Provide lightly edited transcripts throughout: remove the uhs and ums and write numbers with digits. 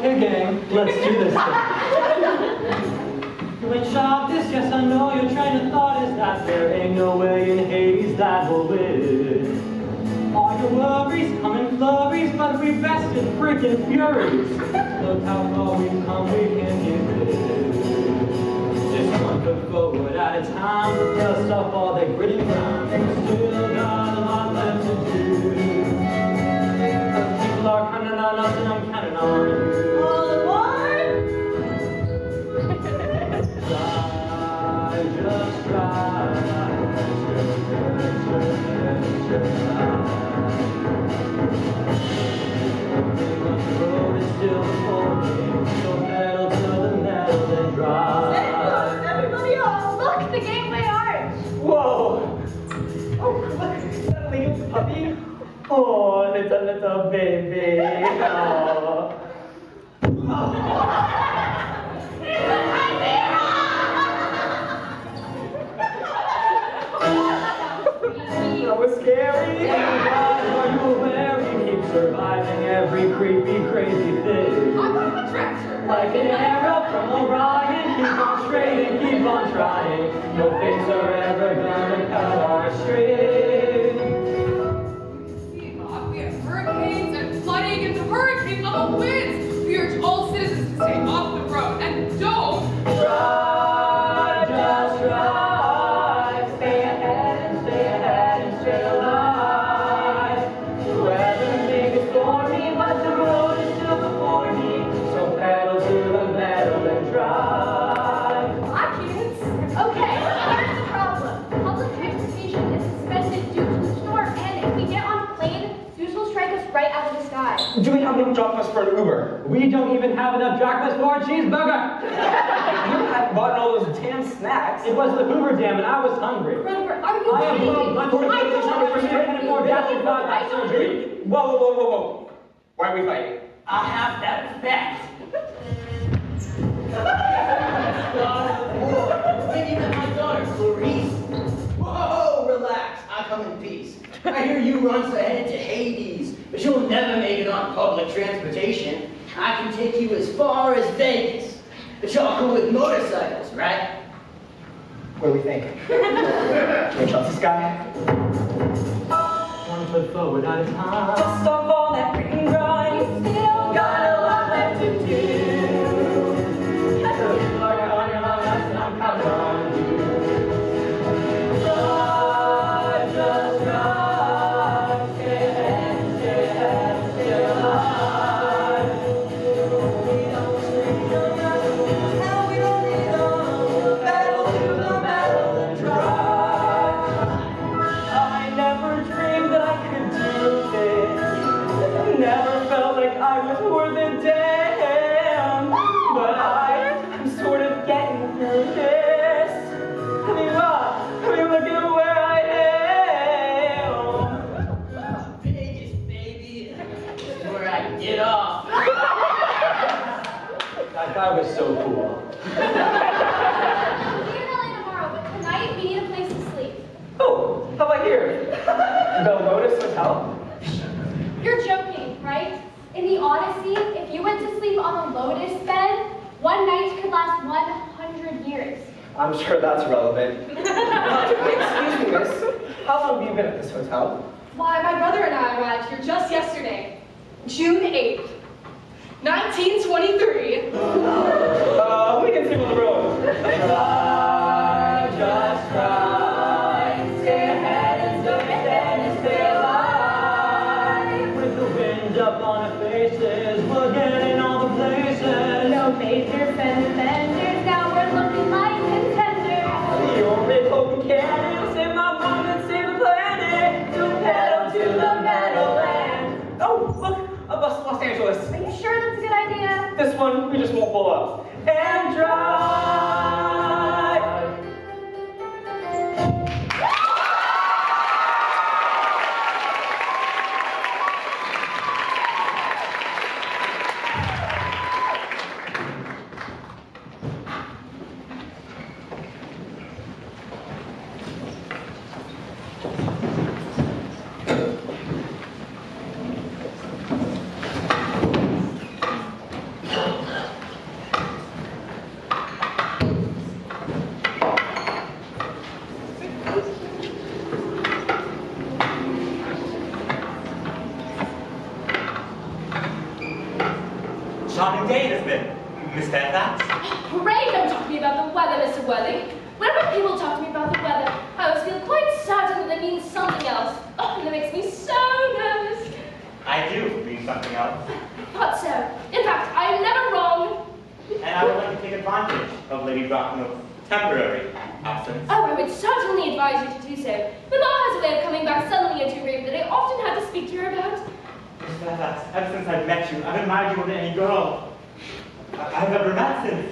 Okay, gang, let's do this thing. You ain't shot this, yes I know your train of thought is that there ain't no way in Hades that will win. All your worries come in flurries, but we best in freaking furies. Look how far we've come, we can't give it. Just one foot forward at a time, dust off all the gritty grind. Still got a lot left to do. People are counting on us and I'm counting on you. All aboard! I just try. The road is still before me, so pedal to the metal and drive. Everybody off! Look, the gateway arch! Whoa! Oh, look, is that a little puppy? Oh, little baby. Oh. That was scary. Are you aware we keep surviving every creepy, crazy thing? I'm on the tractor! Like an arrow from Orion, keep on straight and keep on trying. No things are ever gonna cut our string. We have hurricanes and flooding and hurricanes on the winds. We urge all citizens to stay off the road and don't Try, just try. Stay ahead and stay alive. The weather may be stormy, but the road is still before me. So pedal to the metal and drive. I can't. Okay, here's the problem. Public transportation is suspended due to the storm, and if we get on a plane, Zeus will strike us right out of the sky. Do we have enough drop us for an Uber? We don't even have enough drachmas for a cheeseburger. You hadn't bought all those damn snacks. It was the Hoover Dam and I was hungry. Remember, are you I am kidding? blown blood for I know. 6% more gastric bypass surgery. Whoa. Why are we fighting? I have that effect. Maybe met my daughter, Clarice. Whoa, relax. I come in peace. I hear you once headed to Hades, but you'll never make it on public transportation. I can take you as far as Vegas. But y'all cool with motorcycles, right? What do we think? Can we trust this guy? One foot forward at a time. Just stop all that freaking grind. Still Got a lot left to do. I'm counting on you. Just drive. Stay ahead, stay alive. We don't sleep, no rest. Now we don't need no pedal to the metal and drive. I never dreamed that I could do this. Never felt like I was worth a damn. But I'm sort of getting through this. I mean, look at where I am. Vegas, baby. This is where I get off. That guy was so cool. We'll be in LA tomorrow, but tonight we need a place to sleep. Oh, how about here? The Lotus Hotel? You're joking, right? In the Odyssey, if you went to sleep on a lotus bed, one night could last 100 years. I'm sure that's relevant. Excuse me, miss. How long have you been at this hotel? Why, my brother and I arrived here just yesterday, June 8th, 1923. We can sleep on the road. Try, just try. Stay ahead and stay alive. With the wind up on our faces, we're getting all the places. No major fender benders, now we're looking like contenders. You're big open cannon, save my mom and save the planet. To pedal to the metal land. Oh, look, a bus to Los Angeles. Are you sure that's a good idea? This one, we just won't pull up. that? Pray don't talk to me about the weather, Mr. Worthing. Whenever people talk to me about the weather, I always feel quite certain that they mean something else. Oh, and it makes me so nervous. I do mean something else. Thought so. In fact, I am never wrong. And I would like to take advantage of Lady Brockno's temporary absence. Oh, I would certainly advise you to do so. Mamma has a way of coming back suddenly into your room that I often had to speak to her about. Ever since I've met you, I've admired you more than any girl I've ever met since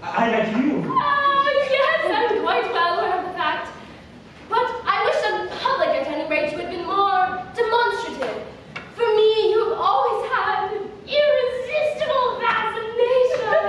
I met you. Oh, yes, I'm quite well aware of the fact. But I wish in public, at any rate, you had been more demonstrative. For me, you've always had an irresistible fascination.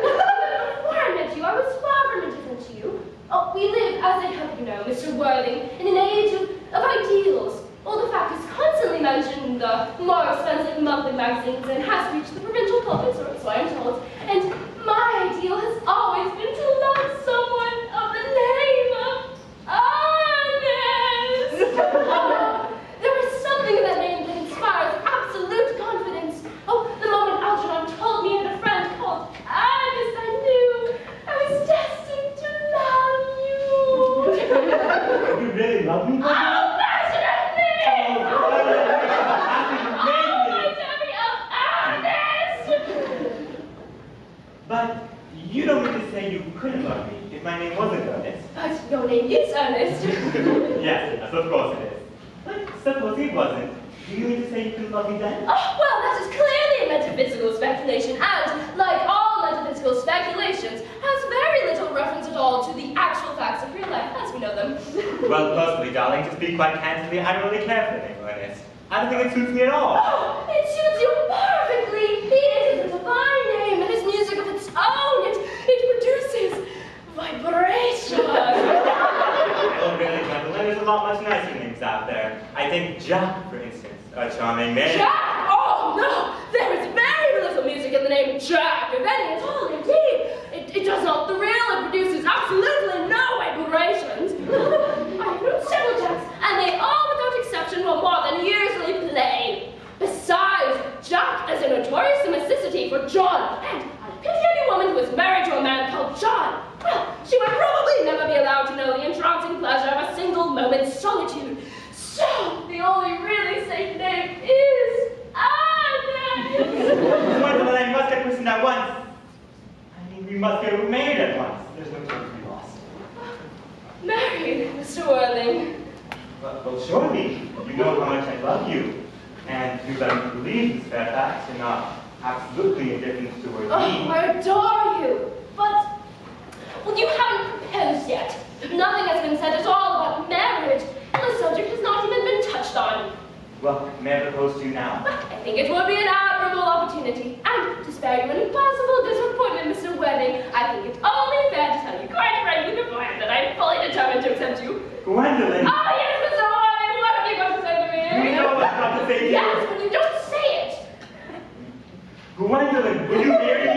Before I met you, I was far from indifferent to you. Oh, we live, as I hope you know, Mr. Worthing, in an age of ideals. All the fact is constantly mentioned in the more expensive monthly magazines and has reached the provincial pulpits, or so I'm told. And my ideal has always been to love someone of the name of Ernest. There is something in that name that inspires absolute confidence. Oh, the moment Algernon told me I had a friend called Ernest, I knew I was destined to love you. You really love me? Oh, passionately! But you don't mean to say you couldn't love me if my name wasn't Ernest. But your name is Ernest. Yes, of course it is. But suppose it wasn't. Do you mean to say you couldn't love me then? Oh, well, that is clearly a metaphysical speculation, and, like all metaphysical speculations, has very little reference at all to the actual facts of real life as we know them. Well, personally, darling, to speak quite candidly, I don't really care for the name Ernest. I don't think it suits me at all. Oh, it suits you perfectly. It is a divine name, and its music of its own. It produces vibration. Oh, really, Gwendolyn, there's a lot much nicer names out there. I think Jack, for instance, a charming name. Jack? Oh, no! There is very little music in the name Jack, if any at all, indeed. It does not thrill, it produces absolutely no vibrations. I have known several Jacks, and they all, without exception, were more than usually plain. Besides, Jack is a notorious domesticity for John, and I pity any woman who is married to a man called John. Well, she would probably never be allowed to know the entrancing pleasure of a single moment's solitude. So, the only really safe name is Ernest. Gwendolyn, I must get christened at once. I mean, we must get married at once. There's no time to be lost. Married, Mr. Worthing. Well, surely, you know how much I love you. And you let me believe, Miss Fairfax, you're not absolutely indifferent towards Oh, me. I adore you. But, well, you haven't proposed yet. Nothing has been said at all about marriage, and the subject has not even been touched on. Well, may I propose to you now? I think it would be an admirable opportunity. And to spare you any possible disappointment, Mr. Worthing, I think it's only fair to tell you quite frankly beforehand that I'm fully determined to accept you. Gwendolyn! Oh, yes, Mr. Worthing, what have you got to say to me? You know what I've got to say to you. Yes, but you don't say it. Gwendolyn, will you marry me?